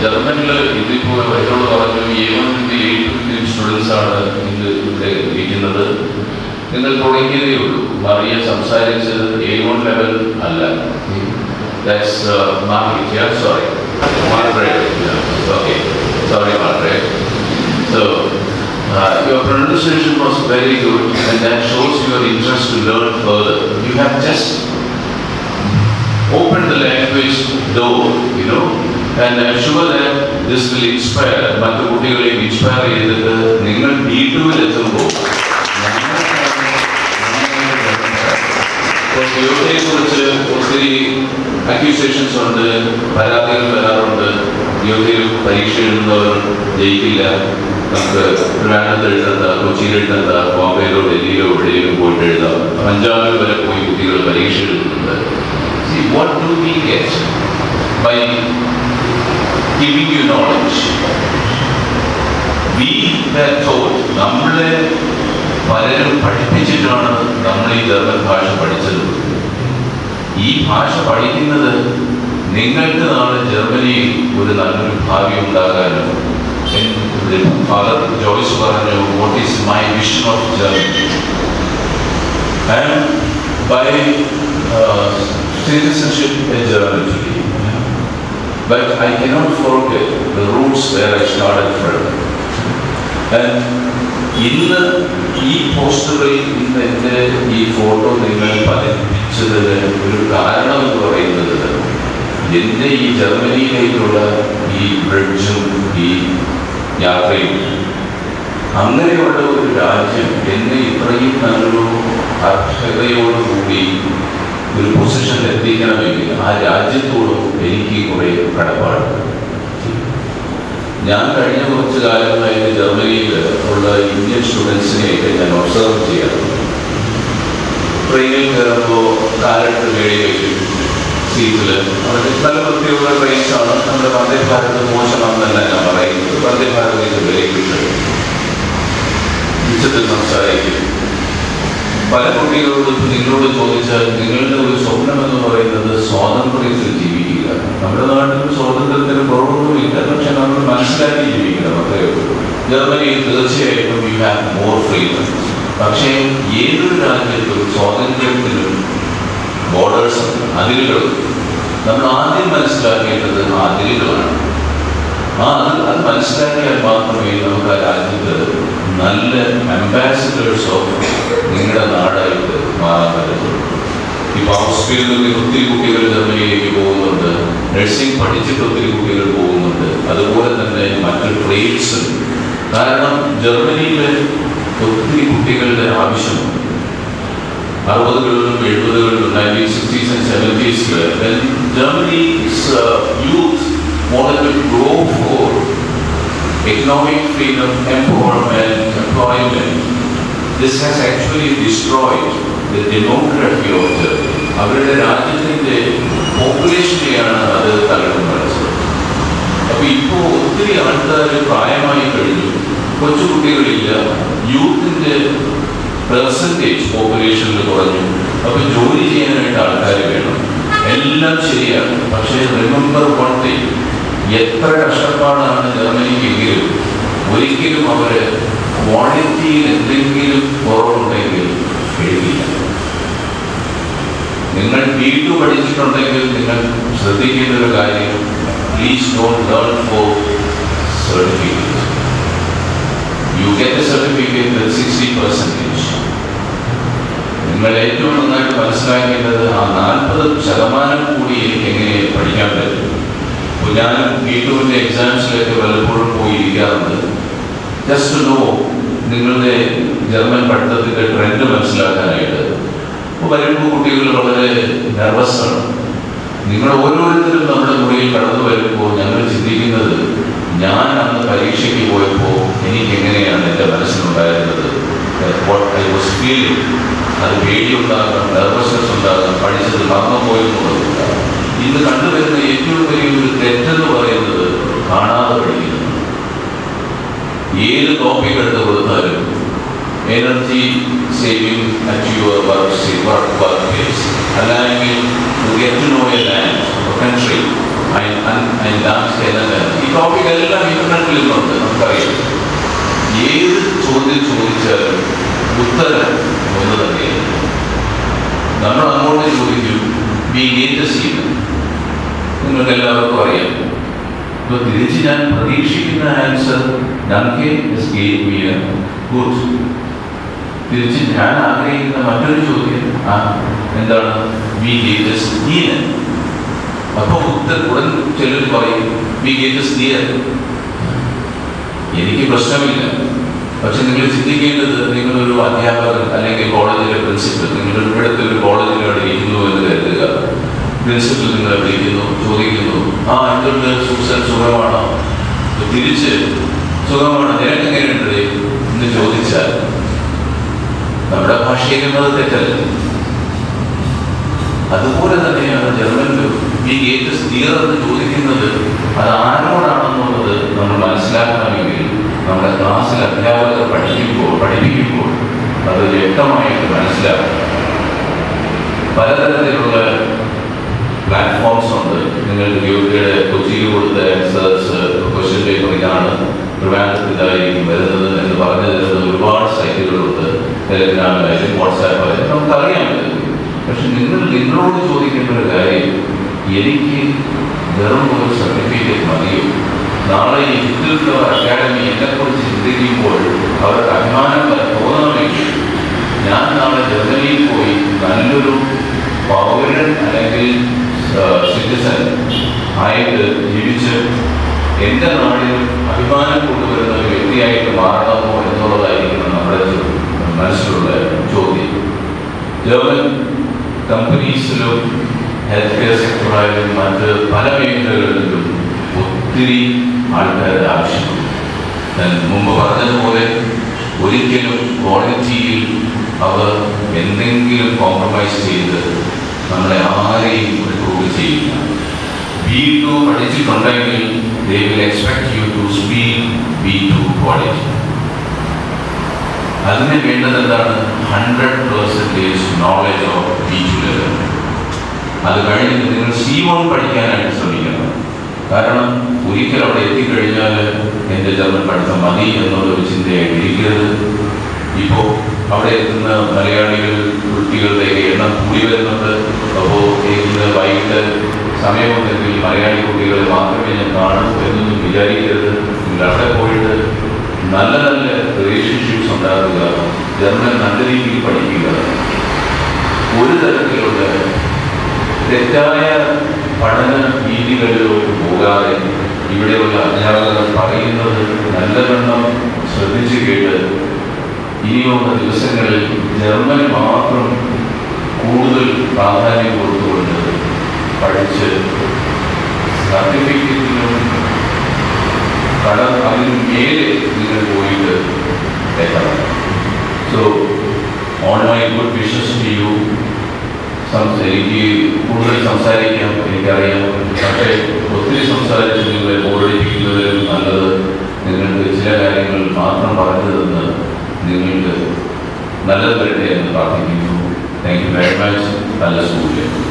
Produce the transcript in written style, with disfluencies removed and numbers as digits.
ജർമ്മനിൽ ഇതിപ്പോൾ എന്നോട് പറഞ്ഞു A1 സ്റ്റുഡൻസാണ് ഇന്ന് ഇവിടെ ഇരിക്കുന്നത്. നിങ്ങൾ തുടങ്ങിയതേ ഉള്ളൂ. മറിയ സംസാരിച്ചത് A1 ലെവൽ അല്ല. That's Margaret. Yeah, sorry. Margaret. Yeah. Okay. Sorry, Margaret. So, your pronunciation was very good, and that shows your interest to learn further. You have just opened the language door, you know, and I'm sure that this will inspire. മറ്റു കുട്ടികളെ inspire ചെയ്തിട്ട് നിങ്ങൾ B2-ൽ എത്തുമ്പോൾ യോഗ്യതയെക്കുറിച്ച് ഒത്തിരി accusations ഉണ്ട്, പരാതികൾ വരാറുണ്ട്. യോഗ്യതയിൽ പരീക്ഷ എഴുതുന്നവർ ജയിക്കില്ല, നമുക്ക് ട്രിവാൻഡ്രത്ത് എഴുതണ്ട, കൊച്ചിയിൽ എഴുതണ്ട, ബോംബെയിലോ ഡൽഹിയിലോ എവിടെയെങ്കിലും പോയിട്ട് എഴുതാം. പഞ്ചാബിൽ വരെ പോയി കുട്ടികൾ പരീക്ഷ എഴുതുന്നുണ്ട്. See, what do we get by giving you knowledge? We were taught, നമ്മളെ പലരും പഠിപ്പിച്ചിട്ടാണ് നമ്മൾ ഈ ജർമ്മൻ ഭാഷ പഠിച്ചത്. ഈ ഭാഷ പഠിക്കുന്നത് നിങ്ങൾക്ക് നാളെ ജർമ്മനിയിൽ ഒരു നല്ലൊരു ഭാവി ഉണ്ടാകാനും. ഫാദർ ജോയ്സ് പറഞ്ഞു, what is my vision of Germany? And by citizenship in Germany today. But I cannot forget the roots where I started from. And ഇന്ന് ഈ പോസ്റ്ററിൽ ഇന്ന് എൻ്റെ ഈ ഫോട്ടോ നിങ്ങൾ പതിപ്പിച്ചതിന് ഒരു കാരണം എന്ന് പറയുന്നത് എൻ്റെ ഈ ജർമ്മനിയിലേക്കുള്ള ഈ ബ്രിഡ്ജും ഈ യാത്രയും. അങ്ങനെയുള്ള ഒരു രാജ്യം എന്നെ ഇത്രയും നല്ലൊരു അർഹതയോടുകൂടി ഒരു പൊസിഷനിൽ എത്തിക്കണമെങ്കിൽ ആ രാജ്യത്തോടും എനിക്ക് കുറേ കടപ്പാടുണ്ട്. ഞാൻ കഴിഞ്ഞ കുറച്ച് കാലങ്ങളായിട്ട് ജർമ്മനിയിൽ ഉള്ള ഇന്ത്യൻ സ്റ്റുഡൻസിനെയൊക്കെ ഞാൻ ഒബ്സർവ് ചെയ്യാറുണ്ട്. ട്രെയിനിൽ കയറുമ്പോൾ കാലിട്ട് മേടി വയ്ക്കും സീറ്റിൽ. അവർക്ക് നല്ല വൃത്തിയുള്ള ട്രെയിൻസാണ്. നമ്മുടെ വന്ദേ ഭാരത് മോശമാണെന്നല്ല ഞാൻ പറയുന്നത്. വന്ദേ ഭാരത് ഇത് വെരി ഗുഡ്. ഉച്ചത്തിൽ സംസാരിക്കും. പല കുട്ടികളോടും നിങ്ങളോട് ചോദിച്ചാൽ നിങ്ങളുടെ ഒരു സ്വപ്നം എന്ന് പറയുന്നത് സ്വാതന്ത്ര്യത്തിൽ ജീവിക്കുക. നമ്മുടെ നാട്ടിൽ സ്വാതന്ത്ര്യത്തിന് കുറവൊന്നുമില്ല, പക്ഷെ നമ്മൾ മനസ്സിലാക്കി ജീവിക്കണം. അത്രയേ ഉള്ളൂ. ജർമ്മനിയിൽ തീർച്ചയായിട്ടും യു ഹാവ് മോർ ഫ്രീഡം. പക്ഷേ ഏതൊരു രാജ്യത്തും സ്വാതന്ത്ര്യത്തിനും ബോർഡേഴ്സ് ഉണ്ട്, അതിരുകളുണ്ട്. നമ്മൾ ആദ്യം മനസ്സിലാക്കേണ്ടത് ആ അതിരുകളാണ്. അത് മനസ്സിലാക്കിയാൽ മാത്രമേ നമുക്ക് ആ രാജ്യത്ത് നല്ല അംബാസിഡേഴ്സ് ഓഫ് നിങ്ങളുടെ നാടായിട്ട് മാറാൻ പറ്റത്തുള്ളൂ. ഇപ്പോൾ ഹോസ്പിറ്റലിൽ നിന്ന് ഒത്തിരി കുട്ടികൾ ജർമ്മനിയിലേക്ക് പോകുന്നുണ്ട്. നഴ്സിംഗ് പഠിച്ചിട്ട് ഒത്തിരി കുട്ടികൾ പോകുന്നുണ്ട്. അതുപോലെ തന്നെ മറ്റു ട്രേഡ്സും. കാരണം ജർമ്മനിയിൽ ഒത്തിരി കുട്ടികളുടെ ആവശ്യമുണ്ട്. 60കളിലും 70കളിലും 1960s and 70s when Germany's youth wanted to grow for economic freedom, empowerment, employment. This has actually destroyed the demography of Germany. അവരുടെ രാജ്യത്തിൻ്റെ പോപ്പുലേഷനെയാണ് അത് തകിടം മറിച്ചത്. അപ്പോൾ ഇപ്പോൾ ഒത്തിരി ആൾക്കാർ പ്രായമായി കഴിഞ്ഞു, കൊച്ചുകുട്ടികളില്ല, യൂത്തിൻ്റെ പെർസെൻറ്റേജ് പോപ്പുലേഷനിൽ കുറഞ്ഞു. അപ്പോൾ ജോലി ചെയ്യാനായിട്ട് ആൾക്കാർ വേണം. എല്ലാം ശരിയാണ്. പക്ഷേ റിമെമ്പർ വൺ തിങ്, എത്ര കഷ്ടപ്പാടാണ് ജർമ്മനിക്കെങ്കിലും ഒരിക്കലും അവർ ക്വാളിറ്റിയിൽ എന്തെങ്കിലും കുറവുണ്ടെങ്കിൽ എഴുതില്ല. നിങ്ങൾ B2 പഠിച്ചിട്ടുണ്ടെങ്കിൽ നിങ്ങൾ ശ്രദ്ധിക്കേണ്ട ഒരു കാര്യം, please don't learn for certificate. You get a certificate with 60%. നിങ്ങൾ ഏറ്റവും നന്നായിട്ട് മനസ്സിലാക്കേണ്ടത് ആ 40% കൂടി എനിക്ക് എങ്ങനെ പഠിക്കാൻ പറ്റും. അപ്പോൾ ഞാൻ B2-ൻ്റെ എക്സാംസിലൊക്കെ പലപ്പോഴും പോയി ഇരിക്കാറുണ്ട്. ജസ്റ്റ് നോ നിങ്ങളുടെ ജർമ്മൻ പഠിത്തത്തിൻ്റെ ട്രെൻഡ് മനസ്സിലാക്കാനായിട്ട്. അപ്പോൾ വരുമ്പോൾ കുട്ടികൾ വളരെ നെർവസാണ്. നിങ്ങൾ ഓരോരുത്തരും നമ്മുടെ മുറിയിൽ കടന്നു വരുമ്പോൾ ഞങ്ങൾ ചിന്തിക്കുന്നത്, ഞാൻ അന്ന് പരീക്ഷയ്ക്ക് പോയപ്പോൾ എനിക്ക് എങ്ങനെയാണ് എൻ്റെ മനസ്സിലുണ്ടായിരുന്നത്, വാട്ട് ഐ വാസ് ഫീലിംഗ്. അത് പേടിയുണ്ടാകാം, നെർവസ്നെസ് ഉണ്ടാകാം, പഠിച്ചത് മറന്നു പോയെന്നുള്ളതുണ്ടാകാം. ഇന്ന് കണ്ടുവരുന്ന ഏറ്റവും വലിയൊരു തെറ്റെന്ന് പറയുന്നത് കാണാതെ പഠിക്കുന്നത്. ഏത് ടോപ്പിക് എടുത്ത് കൊടുത്താലും energy saving at your workplace, അല്ലെങ്കിൽ to get to know a land, country, ഈ ടോപ്പിക്കെല്ലാം ഇന്റർനെറ്റിൽ നിന്നുണ്ട്, നമുക്കറിയാം. ഏത് ചോദ്യം ചോദിച്ചാലും ഉത്തരം ഒന്ന് തന്നെയാണ്. നമ്മൾ അങ്ങോട്ട് ചോദിക്കും, വി ഗേറ്റ് എ സീൻ, നിങ്ങൾക്ക് എല്ലാവർക്കും അറിയാം. അപ്പോൾ തിരിച്ച് ഞാൻ പ്രതീക്ഷിക്കുന്ന ആൻസർ ഗുഡ്. തിരിച്ച് ഞാൻ ആഗ്രഹിക്കുന്ന മറ്റൊരു ചോദ്യം എന്താണ്, വി ഗേറ്റ് എ സീൻ. അപ്പോൾ ഉടൻ ചിലർ പറയും, വി ഗേറ്റ് എ സീൻ. എനിക്ക് പ്രശ്നമില്ല. പക്ഷെ നിങ്ങൾ ചിന്തിക്കേണ്ടത്, നിങ്ങളൊരു അധ്യാപകൻ അല്ലെങ്കിൽ കോളേജിലെ പ്രിൻസിപ്പൽ, നിങ്ങൾ ഇവിടുത്തെ ഒരു കോളേജിലാണ് ഇരിക്കുന്നു എന്ന് കരുതുക. പ്രിൻസിപ്പൽ നിങ്ങളെ വിളിക്കുന്നു, ചോദിക്കുന്നു, എന്തുകൊണ്ട് സൂസൻ, സുഖമാണോ? തിരിച്ച് സുഖമാണ്, നിനക്കെങ്ങനെയുണ്ട് എന്ന് ചോദിച്ചാൽ നമ്മുടെ ഭാഷയിലും അത് തെറ്റല്ല. അതുപോലെ തന്നെയാണ് ജർമ്മനിലും ഈ ഗേറ്റ് സ്തീർ എന്ന് ചോദിക്കുന്നത്. അത് ആരോടാണെന്നുള്ളത് നമ്മൾ മനസ്സിലാക്കണമെങ്കിൽ നമ്മുടെ ക്ലാസ്സിൽ അധ്യാപകർ പഠിപ്പിക്കുമ്പോൾ അത് വ്യക്തമായിട്ട് മനസ്സിലാക്കണം. പലതരത്തിലുള്ള പ്ലാറ്റ്ഫോംസ് ഉണ്ട്. നിങ്ങൾ യോഗയുടെ കൊച്ചിയിൽ കൊടുത്ത ക്വസ്റ്റ്യൻ പേപ്പർ ഇതാണ്, ട്രിവാൻഡ്രത്ത് ഇതായിരിക്കും വരുന്നത് എന്ന് പറഞ്ഞു തരുന്നത് ഒരുപാട് സൈറ്റുകളുണ്ട്. ടെലിഗ്രാമിലായാലും വാട്സാപ്പായാലും നമുക്കറിയാൻ പറ്റും. പക്ഷെ നിങ്ങളോട് ചോദിക്കേണ്ട ഒരു കാര്യം, എനിക്ക് വെറും ഒരു സർട്ടിഫിക്കറ്റ് മതിയോ? നാളെ ഈ ഹിന്ദു അക്കാഡമി എന്നെക്കുറിച്ച് ചിന്തിക്കുമ്പോൾ അവർക്ക് അഭിമാനം തോന്നണമെങ്കിൽ ഞാൻ നാളെ ജർമ്മനിയിൽ പോയി നല്ലൊരു പൗരൻ അല്ലെങ്കിൽ സിറ്റിസൺ ആയിട്ട് ജീവിച്ച് എൻ്റെ നാടിൽ അഭിമാനം കൊണ്ടുവരുന്ന ഒരു വ്യക്തിയായിട്ട് മാറണമോ എന്നുള്ളതായിരിക്കണം നമ്മുടെ മനസ്സിലുള്ള ചോദ്യം. ജർമ്മൻ കമ്പനീസിലും ഹെൽത്ത് കെയർ സെക്ടറായാലും മറ്റ് പല മേഖലകളിലും ഒത്തിരി ആൾക്കാരുടെ ആവശ്യമുണ്ട്. ഞാൻ മുമ്പ് പറഞ്ഞതുപോലെ ഒരിക്കലും ക്വാളിറ്റിയിൽ അവർ എന്തെങ്കിലും കോംപ്രമൈസ് ചെയ്ത് നമ്മളെ ആരെയും ഇമ്പ്രൂവ് ചെയ്യില്ല. B2 പഠിച്ചിട്ടുണ്ടെങ്കിൽ they will expect you to speak B2 quality. അതിന് വേണ്ടത് എന്താണ്? 100% നോളജ് ഓഫ് B2 ലെവൽ. അത് കഴിഞ്ഞ് നിങ്ങൾ C1 പഠിക്കാനായിട്ട് ശ്രമിക്കണം. കാരണം ഒരിക്കൽ അവിടെ എത്തിക്കഴിഞ്ഞാൽ എൻ്റെ ജർമ്മൻ പഠിത്തം മതി എന്നുള്ളൊരു ചിന്തയായിട്ടിരിക്കരുത്. ഇപ്പോൾ അവിടെ എത്തുന്ന മലയാളികൾ കുട്ടികളുടെ എണ്ണം കൂടി വരുന്നുണ്ട്. അപ്പോൾ ഇന്ന് വൈകിട്ട് സമയമുണ്ടെങ്കിൽ മലയാളി കുട്ടികളെ മാത്രമേ ഞാൻ കാണൂ എന്നൊന്നും വിചാരിക്കരുത്. നിങ്ങൾ അവിടെ പോയിട്ട് നല്ല നല്ല റിലേഷൻഷിപ്സ് ഉണ്ടാക്കുക, ജർമ്മൻ നല്ല രീതിയിൽ പഠിക്കുക. ഒരു തരത്തിലുള്ള തെറ്റായ പഠന രീതികളിലോട്ട് പോകാതെ ഇവിടെയുള്ള അധ്യാപകർ പറയുന്നത് നല്ലവണ്ണം ശ്രദ്ധിച്ചു കേട്ട് ഇനിയുള്ള ദിവസങ്ങളിൽ ജർമ്മൻ മാത്രം കൂടുതൽ പ്രാധാന്യം കൊടുത്തുകൊണ്ട് പഠിച്ച് സർട്ടിഫിക്കറ്റിനും അതിന് മേലെ നിങ്ങൾ പോയിട്ട് എത്തണം. So on my good wishes to you. എനിക്ക് കൂടുതൽ സംസാരിക്കാം എനിക്കറിയാം, പക്ഷേ ഒത്തിരി സംസാരിച്ച് നിങ്ങളെ ബോറടിപ്പിക്കുന്നതിലും നല്ലത് നിങ്ങൾക്ക് ചില കാര്യങ്ങൾ മാത്രം പറഞ്ഞു തന്ന് നിങ്ങൾക്ക് നല്ലത് വരട്ടെ എന്ന് പ്രാർത്ഥിക്കുന്നു. Thank you very much. നല്ല സ്കൂളിലേക്ക്.